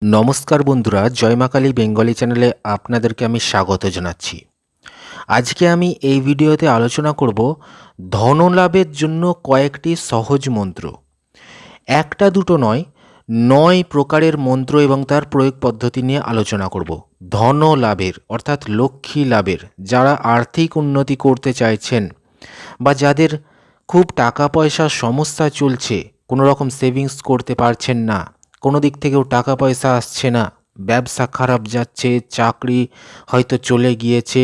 নমস্কার বন্ধুরা, জয় মা কালী বেঙ্গলি চ্যানেলে আপনাদেরকে আমি স্বাগত জানাচ্ছি। আজকে আমি এই ভিডিওতে আলোচনা করব ধনলাভের জন্য কয়েকটি সহজ মন্ত্র। একটা দুটো নয়, 9 প্রকারের মন্ত্র এবং তার প্রয়োগ পদ্ধতি নিয়ে আলোচনা করব। ধন লাভের অর্থাৎ লক্ষ্মী লাভের, যারা আর্থিক উন্নতি করতে চাইছেন বা যাদের খুব টাকা পয়সার সমস্যা চলছে, কোনো রকম সেভিংস করতে পারছেন না, কোনো দিক থেকেও টাকা পয়সা আসছে না, ব্যবসা খারাপ যাচ্ছে, চাকরি হয়তো চলে গিয়েছে,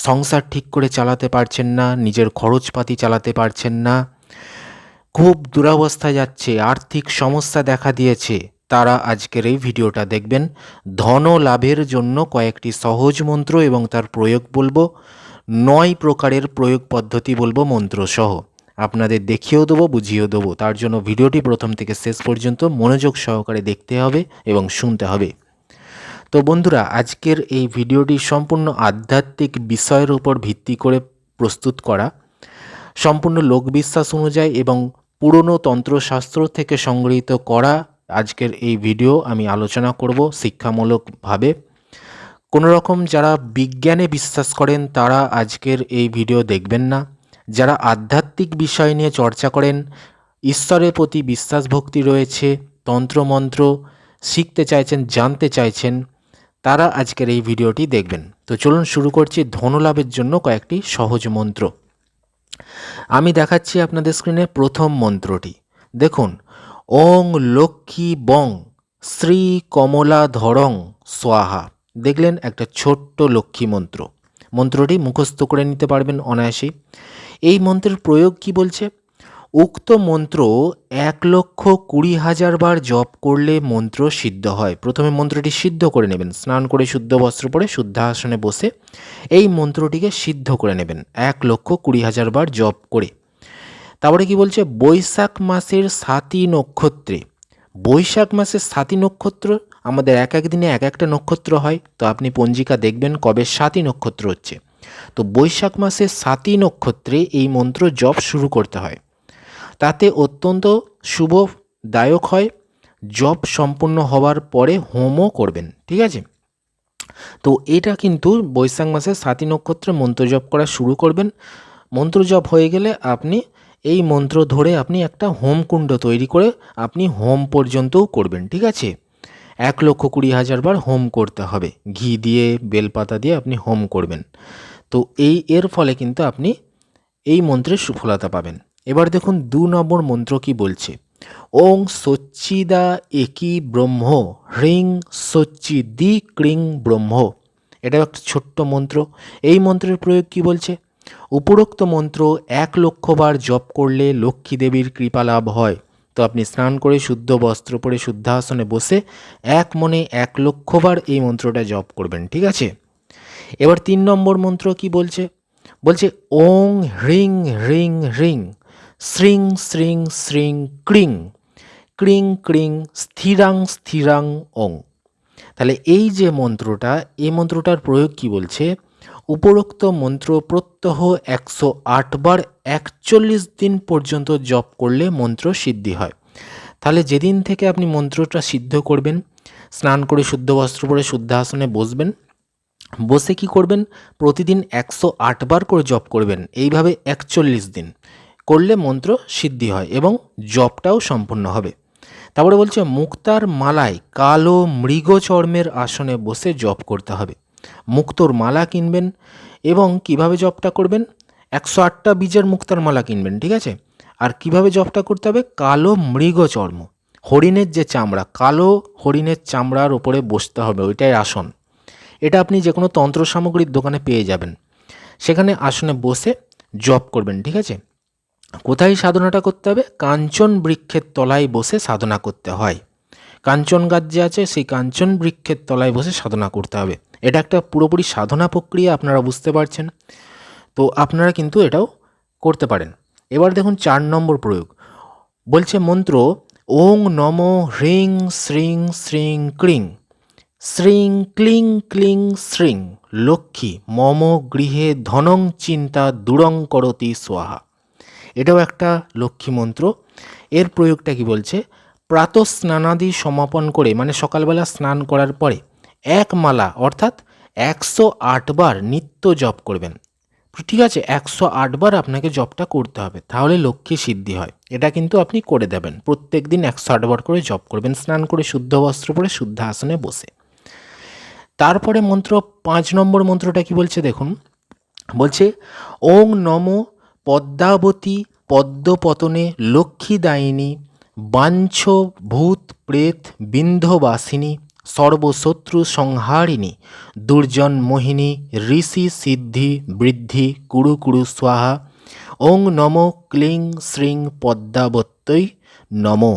সংসার ঠিক করে চালাতে পারছেন না, নিজের খরচপাতি চালাতে পারছেন না, খুব দুরবস্থায় যাচ্ছে, আর্থিক সমস্যা দেখা দিয়েছে, তারা আজকের এই ভিডিওটা দেখবেন। ধন লাভের জন্য কয়েকটি সহজ মন্ত্র এবং তার প্রয়োগ বলবো, 9 প্রকারের প্রয়োগ পদ্ধতি বলবো মন্ত্রসহ। আপনাদের দেখিয়েও দেবো, বুঝিয়েও দেবো। তার জন্য ভিডিওটি প্রথম থেকে শেষ পর্যন্ত মনোযোগ সহকারে দেখতে হবে এবং শুনতে হবে। তো বন্ধুরা, আজকের এই ভিডিওটি সম্পূর্ণ আধ্যাত্মিক বিষয়ের উপর ভিত্তি করে প্রস্তুত করা, সম্পূর্ণ লোকবিশ্বাস অনুযায়ী এবং পুরনো তন্ত্রশাস্ত্র থেকে সংগৃহীত করা আজকের এই ভিডিও আমি আলোচনা করব শিক্ষামূলকভাবে। কোনো রকম যারা বিজ্ঞানে বিশ্বাস করেন তারা আজকের এই ভিডিও দেখবেন না। যারা আধ্যাত্মিক বিষয় নিয়ে চর্চা করেন, ঈশ্বরের প্রতি বিশ্বাস ভক্তি রয়েছে, তন্ত্রমন্ত্র শিখতে চাইছেন, জানতে চাইছেন, তারা আজকের এই ভিডিওটি দেখবেন। তো চলুন শুরু করছি ধনলাভের জন্য কয়েকটি সহজ মন্ত্র। আমি দেখাচ্ছি আপনাদের স্ক্রিনে প্রথম মন্ত্রটি। দেখুন, ওং লক্ষ্মী বং শ্রী কমলা ধরং স্বাহা। দেখলেন, একটা ছোট্ট লক্ষ্মী মন্ত্র। মন্ত্রটি মুখস্থ করে নিতে পারবেন অনায়াসেই। এই মন্ত্রের প্রয়োগ কি বলছে? উক্ত মন্ত্র 1,20,000 বার জপ করলে মন্ত্র সিদ্ধ হয়। প্রথমে মন্ত্রটি সিদ্ধ করে নেবেন, স্নান করে শুদ্ধ বস্ত্র পরে শুদ্ধাসনে বসে এই মন্ত্রটিকে সিদ্ধ করে নেবেন 1,20,000 বার জপ করে। তারপরে কি বলছে? বৈশাখ মাসের 7ই নক্ষত্রে, বৈশাখ মাসের 7ই নক্ষত্র, আমাদের এক এক দিনে এক একটা নক্ষত্র হয়, তো আপনি পঞ্জিকা দেখবেন কবে 7ই নক্ষত্র হচ্ছে। তো বৈশাখ মাসের 7ই নক্ষত্রে এই মন্ত্র জপ শুরু করতে হয়, তাতে অত্যন্ত শুভদায়ক হয়। জপ সম্পূর্ণ হওয়ার পরে হোমও করবেন, ঠিক আছে? তো এটা কিন্তু বৈশাখ মাসের 7ই নক্ষত্রে মন্ত্র জপ করা শুরু করবেন। মন্ত্র জপ হয়ে গেলে আপনি এই মন্ত্র ধরে আপনি একটা হোমকুণ্ড তৈরি করে আপনি হোম পর্যন্তও করবেন, ঠিক আছে? 1,20,000 বার হোম করতে হবে, ঘি দিয়ে বেলপাতা দিয়ে আপনি হোম করবেন। তো এর ফলে কিন্তু আপনি এই মন্ত্রের সুফলতা পাবেন। এবার দেখুন 2 নম্বর মন্ত্র কি বলছে। ওং সচ্চিদা একি ব্রহ্ম হ্রিং সচ্চিদি ক্রিং ব্রহ্ম। এটা একটা ছোট্ট মন্ত্র। এই মন্ত্রের প্রয়োগ কি বলছে? উপরোক্ত মন্ত্র 1,00,000 বার জপ করলে লক্ষ্মী দেবীর কৃপা লাভ হয়। তো আপনি স্নান করে শুদ্ধ বস্ত্র পরে শুদ্ধাসনে বসে এক মনে 1,00,000 বার এই মন্ত্রটা জপ করবেন, ঠিক আছে? এবার 3 নম্বর মন্ত্র কি বলছে? বলছে ওং হ্রিং হ্রিং হ্রিং শ্রিং শ্রিং শ্রিং ক্রিং ক্রিং ক্রিং স্থিরাং স্থিরাং ওং। তাহলে এই যে মন্ত্রটা, এই মন্ত্রটার প্রয়োগ কি বলছে? উপরোক্ত মন্ত্র প্রত্যহ 108 বার 41 দিন পর্যন্ত জপ করলে মন্ত্র সিদ্ধি হয়। তাহলে যেদিন থেকে আপনি মন্ত্রটা সিদ্ধ করবেন, স্নান করে শুদ্ধ বস্ত্র পরে শুদ্ধাসনে বসবেন, বসে কি করবেন? প্রতিদিন 108 বার করে জপ করবেন। এইভাবে 41 দিন করলে মন্ত্র সিদ্ধি হয় এবং জপটাও সম্পূর্ণ হবে। তারপরে বলছে মুক্তার মালায় কালো মৃগচর্মের আসনে বসে জপ করতে হবে। মুক্তোর মালা কিনবেন এবং কিভাবে জপটা করবেন? 108টা বীজের মুক্তার মালা কিনবেন, ঠিক আছে? আর কিভাবে জপটা করতে হবে? কালো মৃগচর্ম, হরিণের যে চামড়া, কালো হরিণের চামড়ার ওপরে বসতে হবে, ওইটাই আসন। এটা আপনি যে কোনো তন্ত্র সামগ্রীর দোকানে পেয়ে যাবেন। সেখানে আসনে বসে জপ করবেন, ঠিক আছে? কোথায় সাধনাটা করতে হবে? কাঞ্চন বৃক্ষের তলায় বসে সাধনা করতে হয়। কাঞ্চন গাছ যে আছে, সেই কাঞ্চন বৃক্ষের তলায় বসে সাধনা করতে হবে। এটা একটা পুরোপুরি সাধনা প্রক্রিয়া, আপনারা বুঝতে পারছেন। তো আপনারা কিন্তু এটাও করতে পারেন। এবার দেখুন 4 নম্বর প্রয়োগ। বলছে মন্ত্র ওং নম হ্রিং শ্রিং শ্রিং ক্রিং শ্রিং ক্লিং ক্লিং শ্রিং লক্ষ্মী মম গৃহে ধনং চিন্তা দূরং করতি স্বাহা। এটাও একটা লক্ষ্মী মন্ত্র। এর প্রয়োগটা কি বলছে? প্রাতঃ স্নানাদি সমাপন করে, মানে সকালবেলা স্নান করার পরে এক মালা অর্থাৎ 108 বার নিত্য জপ করবেন। ঠিক আছে, 108 বার আপনাকে জপটা করতে হবে, তাহলে লক্ষ্মী সিদ্ধি হয়। এটা কিন্তু আপনি করে দেবেন, প্রত্যেক দিন 108 বার করে জপ করবেন, স্নান করে শুদ্ধ বস্ত্র পরে শুদ্ধ আসনে বসে। তারপরে মন্ত্র 5 নম্বর মন্ত্রটা কি বলছে দেখুন, বলছে ওং নমো পদ্মাবতী পদ্মপতনে লক্ষ্মীদায়িনী বাঞ্ছ ভূত প্রেত বিন্ধবাসিনী সর্বশত্রু সংহারিণী দুর্জন মোহিনী ঋষি সিদ্ধি বৃদ্ধি কুরু কুরু স্বাহা ওং নমো ক্লিং শ্রীং পদ্মাবত্যই নমো।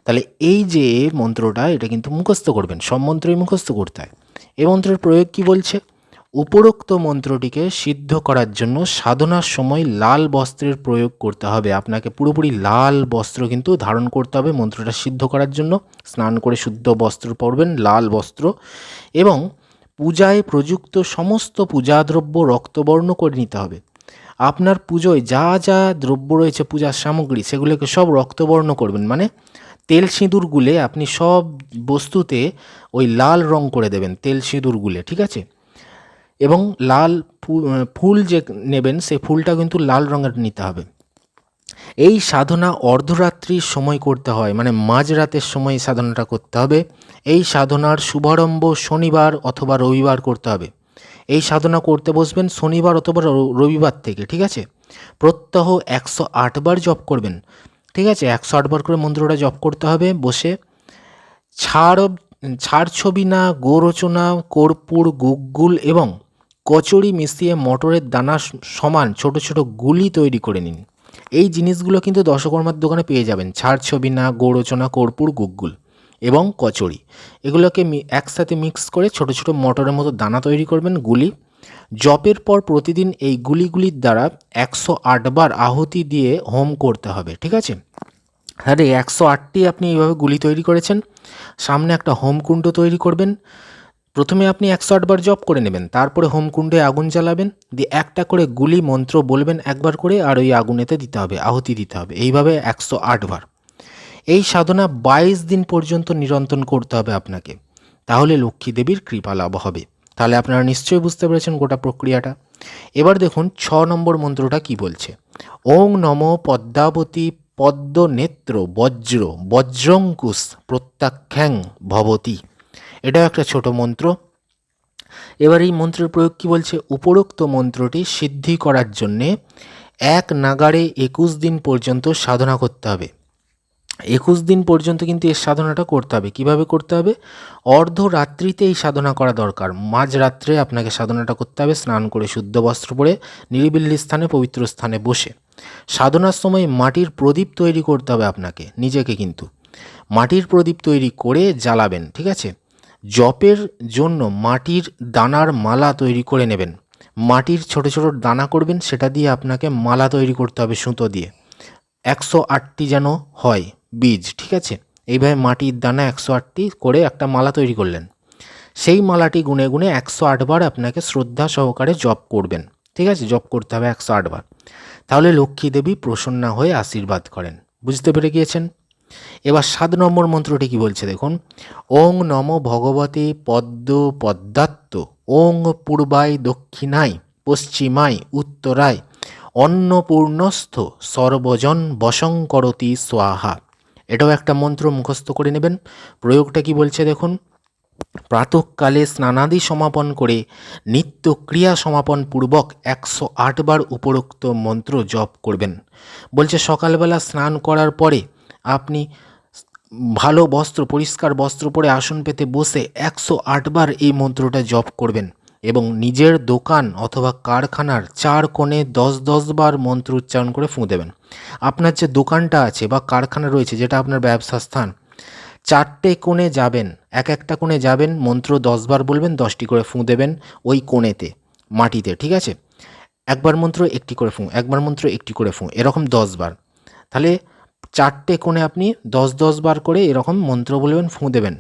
তাহলে এই যে মন্ত্রটা, এটা কিন্তু মুখস্থ করবেন, সব মন্ত্রই মুখস্থ করতে হয়। এই মন্ত্রের প্রয়োগ কি বলছে, উপরোক্ত মন্ত্রটিকে সিদ্ধ করার জন্য সাধনার সময় লাল বস্ত্রের প্রয়োগ করতে হবে। আপনাকে পুরোপুরি লাল বস্ত্র কিন্তু ধারণ করতে হবে মন্ত্রটা সিদ্ধ করার জন্য। স্নান করে শুদ্ধ বস্ত্র পরবেন, লাল বস্ত্র, এবং পূজায় প্রযুক্ত সমস্ত পূজাদ্রব্য রক্তবর্ণ করে নিতে হবে। আপনার পুজোয় যা যা দ্রব্য রয়েছে পূজার সামগ্রী, সেগুলোকে সব রক্তবর্ণ করবেন, মানে তেল সিঁদুর গুলে আপনি সব বস্তুতে ওই লাল রং করে দেবেন তেল সিঁদুর গুলে, ঠিক আছে। এবং লাল ফুল যে নেবেন সেই ফুলটা কিন্তু লাল রঙের নিতে হবে। এই সাধনা অর্ধরাত্রির সময় করতে হয়, মানে মাঝরাতের সময় সাধনাটা করতে হবে। এই সাধনার শুভারম্ভ শনিবার অথবা রবিবার করতে হবে। এই সাধনা করতে বসবেন শনিবার অথবা রবিবার থেকে, ঠিক আছে। প্রত্যহ 108 বার জপ করবেন, ঠিক আছে। 108 বার করে মন্ত্রটা জপ করতে হবে বসে। ছাড় ছবি না গোরচনা কর্পূর গুগ্গুল এবং কচুরি মিশিয়ে মটরের দানা সমান ছোট ছোট গুলি তৈরি করে নিন। এই জিনিসগুলো কিন্তু দশকর্মার দোকানে পেয়ে যাবেন, ছাড় ছবি না গোরচনা কর্পূর গুগ্গুল এবং কচুরি, এগুলোকে একসাথে মিক্স করে ছোট ছোট মটরের মতো দানা তৈরি করবেন, গুলি। জপের পর প্রতিদিন এই গুলিগুলির দ্বারা 108 বার আহুতি দিয়ে হোম করতে হবে, ঠিক আছে। আরে 108টি আপনি এইভাবে গুলি তৈরি করেছেন, সামনে একটা হোমকুণ্ড তৈরি করবেন। প্রথমে আপনি 108 বার জপ করে নেবেন, তারপরে হোমকুণ্ডে আগুন জ্বালাবেন, দিয়ে একটা করে গুলি মন্ত্র বলবেন একবার করে, আর ওই আগুনেতে দিতে হবে, আহুতি দিতে হবে, এইভাবে 108 বার। এই সাধনা 22 দিন পর্যন্ত নিরন্তর করতে হবে আপনাকে, তাহলে লক্ষ্মী দেবীর কৃপা লাভ হবে। তাহলে আপনারা নিশ্চয়ই বুঝতে পেরেছেন গোটা প্রক্রিয়াটা। এবার দেখুন 6 নম্বর মন্ত্রটা কি বলছে, ওং নমো পদ্মাবতী পদ্ম নেত্র বজ্র বজ্রঙ্কুশ প্রত্যাখ্যাং ভবতী। এটাও একটা ছোট মন্ত্র। এবার এই মন্ত্রের প্রয়োগ কি বলছে, উপরোক্ত মন্ত্রটি সিদ্ধি করার জন্যে এক নাগাড়ে 21 দিন পর্যন্ত সাধনা করতে হবে। 21 দিন পর্যন্ত কিন্তু এই সাধনাটা করতে হবে। কিভাবে করতে হবে, অর্ধরাত্রিতে এই সাধনা করা দরকার, মাঝরাত্রে আপনাকে সাধনাটা করতে হবে, স্নান করে শুদ্ধ বস্ত্র পরে নিরিবিলি স্থানে পবিত্র স্থানে বসে। সাধনার সময় মাটির প্রদীপ তৈরি করতে হবে আপনাকে, নিজেকে কিন্তু মাটির প্রদীপ তৈরি করে জ্বালাবেন, ঠিক আছে। জপের জন্য মাটির দানার মালা তৈরি করে নেবেন, মাটির ছোট ছোট দানা করবেন, সেটা দিয়ে আপনাকে মালা তৈরি করতে হবে সুতো দিয়ে, 108টি যেন হয় বীজ, ঠিক আছে। এইভাবে মাটির দানা 108টি করে একটা মালা তৈরি করলেন, সেই মালাটি গুনে গুনে 108 বার আপনাকে শ্রদ্ধা সহকারে জপ করবেন, ঠিক আছে। জপ করতে হবে 108 বার, তাহলে লক্ষ্মী দেবী প্রসন্না হয়ে আশীর্বাদ করেন। বুঝতে পেরে গিয়েছেন। এবার 7 নম্বর মন্ত্রটি কি বলছে দেখুন, ওং নম ভগবতে পদ্ম পদ্মাত্ত ওং পূর্বায় দক্ষিণায় পশ্চিমায় উত্তরায় অন্নপূর্ণস্থ সর্বজন বশঙ্করতি স্বাহা। এটাও একটা মন্ত্র, মুখস্থ করে নেবেন। প্রয়োগটা কি বলছে দেখুন, প্রাতঃকালে স্নানাদি সমাপন করে নিত্য ক্রিয়া সমাপন পূর্বক 108 বার উপরোক্ত মন্ত্র জপ করবেন। বলছে সকালবেলা স্নান করার পরে আপনি ভালো বস্ত্র, পরিষ্কার বস্ত্র পরে আসন পেতে বসে 108 বার এই মন্ত্রটা জপ করবেন, এবং নিজের দোকান অথবা কারখানার 4 কোণে 10-10 বার মন্ত্র উচ্চারণ করে ফুঁ দেবেন। আপনার যে দোকানটা আছে বা কারখানা রয়েছে, যেটা আপনার ব্যবসা স্থান, 4টে কোণে যাবেন, একটা কোণে যাবেন, মন্ত্র 10 বার বলবেন, 10টি করে ফুঁ দেবেন ওই কোণেতে মাটিতে, ঠিক আছে। একবার মন্ত্র একটি করে ফুঁ, একবার মন্ত্র একটি করে ফুঁ, এরকম 10 বার। তাহলে 4টে কোণে আপনি 10-10 বার করে এরকম মন্ত্র বলবেন, ফুঁ দেবেন।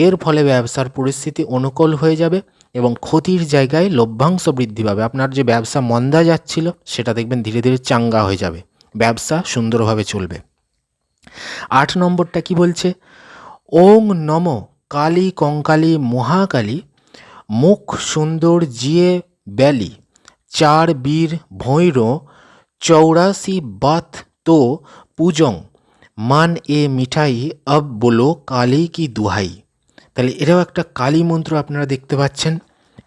এর ফলে ব্যবসার পরিস্থিতি অনুকূল হয়ে যাবে এবং ক্ষতির জায়গায় লভ্যাংশ বৃদ্ধি পাবে। আপনার যে ব্যবসা মন্দা যাচ্ছিল সেটা দেখবেন ধীরে ধীরে চাঙ্গা হয়ে যাবে, ব্যবসা সুন্দরভাবে চলবে। 8 নম্বরটা কি বলছে, ওং নম কালী কঙ্কালী মহাকালী মুখ সুন্দর জিয়ে ব্যালি চার বীর ভৈর 84 বাত তো পূজং মান এ মিঠাই আব বলো কালী কি দুহাই। তাহলে এটাও একটা কালী মন্ত্র আপনারা দেখতে পাচ্ছেন।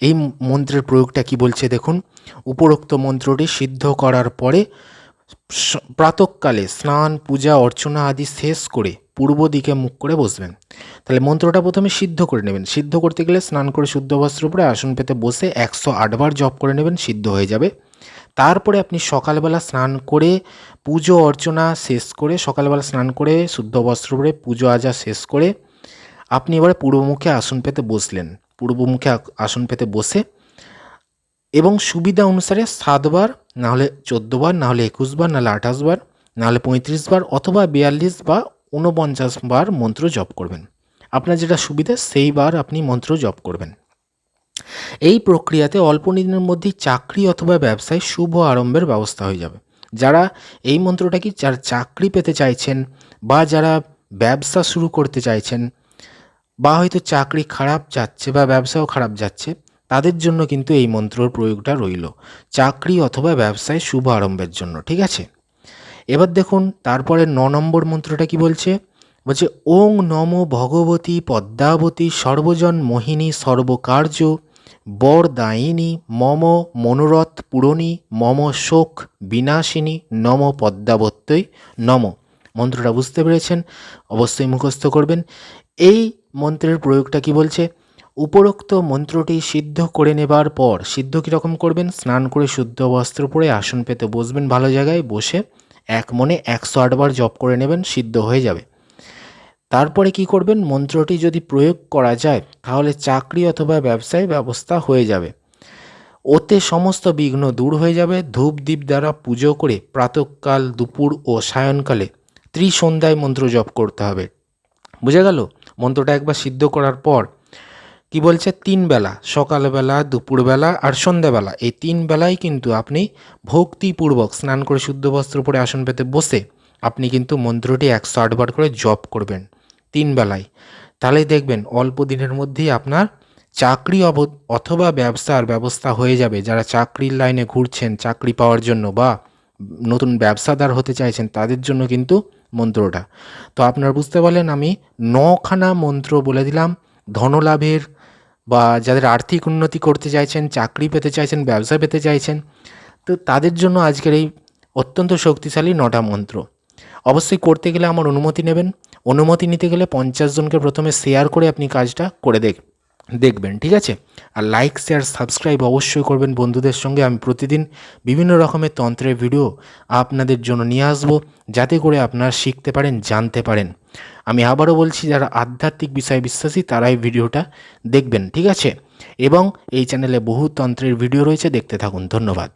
এই মন্ত্রের প্রয়োগটা কি বলছে দেখুন। উপরোক্ত মন্ত্রটি সিদ্ধ করার পরে প্রাতঃকালে স্নান পূজা অর্চনা আদি শেষ করে পূর্ব দিকে মুখ করে বসবেন। তাহলে মন্ত্রটা প্রথমে সিদ্ধ করে নেবেন। সিদ্ধ করতে গেলে স্নান করে শুদ্ধ বস্ত্র পরে আসন পেতে বসে 108 বার জপ করে নেবেন, সিদ্ধ হয়ে যাবে। তারপরে আপনি সকালবেলা স্নান করে পুজো অর্চনা শেষ করে, সকালবেলা স্নান করে শুদ্ধ বস্ত্র পরে পুজো আজা শেষ করে আপনি এবারে পূর্বমুখে আসন পেতে বসলেন। পূর্বমুখে আসন পেতে বসে এবং সুবিধা অনুসারে 7 বার, নাহলে 14 বার, নাহলে 21 বার, নাহলে 28 বার, নাহলে 35 বার অথবা 42 বা 49 বার মন্ত্র জপ করবেন। আপনার যেটা সুবিধা সেই বার আপনি মন্ত্র জপ করবেন। এই প্রক্রিয়াতে অল্প দিনের মধ্যেই চাকরি অথবা ব্যবসায় শুভ আরম্ভের ব্যবস্থা হয়ে যাবে। যারা এই মন্ত্রটা কি যারা চাকরি পেতে চাইছেন বা যারা ব্যবসা শুরু করতে চাইছেন বা হয়তো চাকরি খারাপ যাচ্ছে বা ব্যবসাও খারাপ যাচ্ছে, তাদের জন্য কিন্তু এই মন্ত্রর প্রয়োগটা রইল চাকরি অথবা ব্যবসায় শুভ আরম্ভের জন্য। ঠিক আছে, এবার দেখুন তারপরে 9 নম্বর মন্ত্রটা কি বলছে। বলছে ওং নম ভগবতী পদ্মাবতী সর্বজন মোহিনী সর্বকার্য বরদায়িনী মম মনোরথ পূরণী মম শোক বিনাশিনী নম পদ্মাবত্যই নম। মন্ত্রটা বুঝতে পেরেছেন? অবশ্যই মুখস্থ করবেন। এই মন্ত্রের প্রয়োগটা কি বলছে। উপরোক্ত মন্ত্রটি সিদ্ধ করে নেবার পর, সিদ্ধ কীরকম করবেন, স্নান করে শুদ্ধ বস্ত্র পরে আসন পেতে বসবেন, ভালো জায়গায় বসে এক মনে 108 বার জপ করে নেবেন, সিদ্ধ হয়ে যাবে। তারপরে কি করবেন, মন্ত্রটি যদি প্রয়োগ করা যায় তাহলে চাকরি অথবা ব্যবসায় ব্যবস্থা হয়ে যাবে। ওতে সমস্ত বিঘ্ন দূর হয়ে যাবে। ধূপ দ্বীপ দ্বারা পুজো করে প্রাতঃকাল, দুপুর ও সায়ংকালে ত্রিসন্ধ্যায় মন্ত্র জপ করতে হবে। বুঝে গেল? মন্ত্রটা একবার সিদ্ধ করার পর কি বলছে, 3 বেলা, সকালবেলা, দুপুরবেলা আর সন্ধ্যাবেলা, এই 3 বেলায় কিন্তু আপনি ভক্তিপূর্বক স্নান করে শুদ্ধ বস্ত্র পরে আসন পেতে বসে আপনি কিন্তু মন্ত্রটি 108 বার করে জপ করবেন 3 বেলায়। তাহলেই দেখবেন অল্প দিনের মধ্যেই আপনার চাকরি অথবা ব্যবসার ব্যবস্থা হয়ে যাবে। যারা চাকরির লাইনে ঘুরছেন চাকরি পাওয়ার জন্য বা নতুন ব্যবসাদার হতে চাইছেন তাদের জন্য কিন্তু মন্ত্রটা। তো আপনারা বুঝতে পারলেন, আমি 9খানা মন্ত্র বলে দিলাম ধনলাভের বা যাদের আর্থিক উন্নতি করতে চাইছেন, চাকরি পেতে চাইছেন, ব্যবসা পেতে চাইছেন, তো তাদের জন্য আজকের এই অত্যন্ত শক্তিশালী 9টা মন্ত্র। অবশ্যই করতে গেলে আমার অনুমতি নেবেন। অনুমতি নিতে গেলে 50 জনকে প্রথমে শেয়ার করে আপনি কাজটা করে দেখবেন। ঠিক আছে, আর লাইক শেয়ার সাবস্ক্রাইব অবশ্যই করবেন বন্ধুদের সঙ্গে। আমি প্রতিদিন বিভিন্ন রকমের তন্ত্রের ভিডিও আপনাদের জন্য নিয়ে আসবো, যাতে করে আপনারা শিখতে পারেন, জানতে পারেন। আমি আবারও বলছি, যারা আধ্যাত্মিক বিষয়ে বিশ্বাসী তারাই ভিডিওটা দেখবেন। ঠিক আছে, এবং এই চ্যানেলে বহু তন্ত্রের ভিডিও রয়েছে, দেখতে থাকুন। ধন্যবাদ।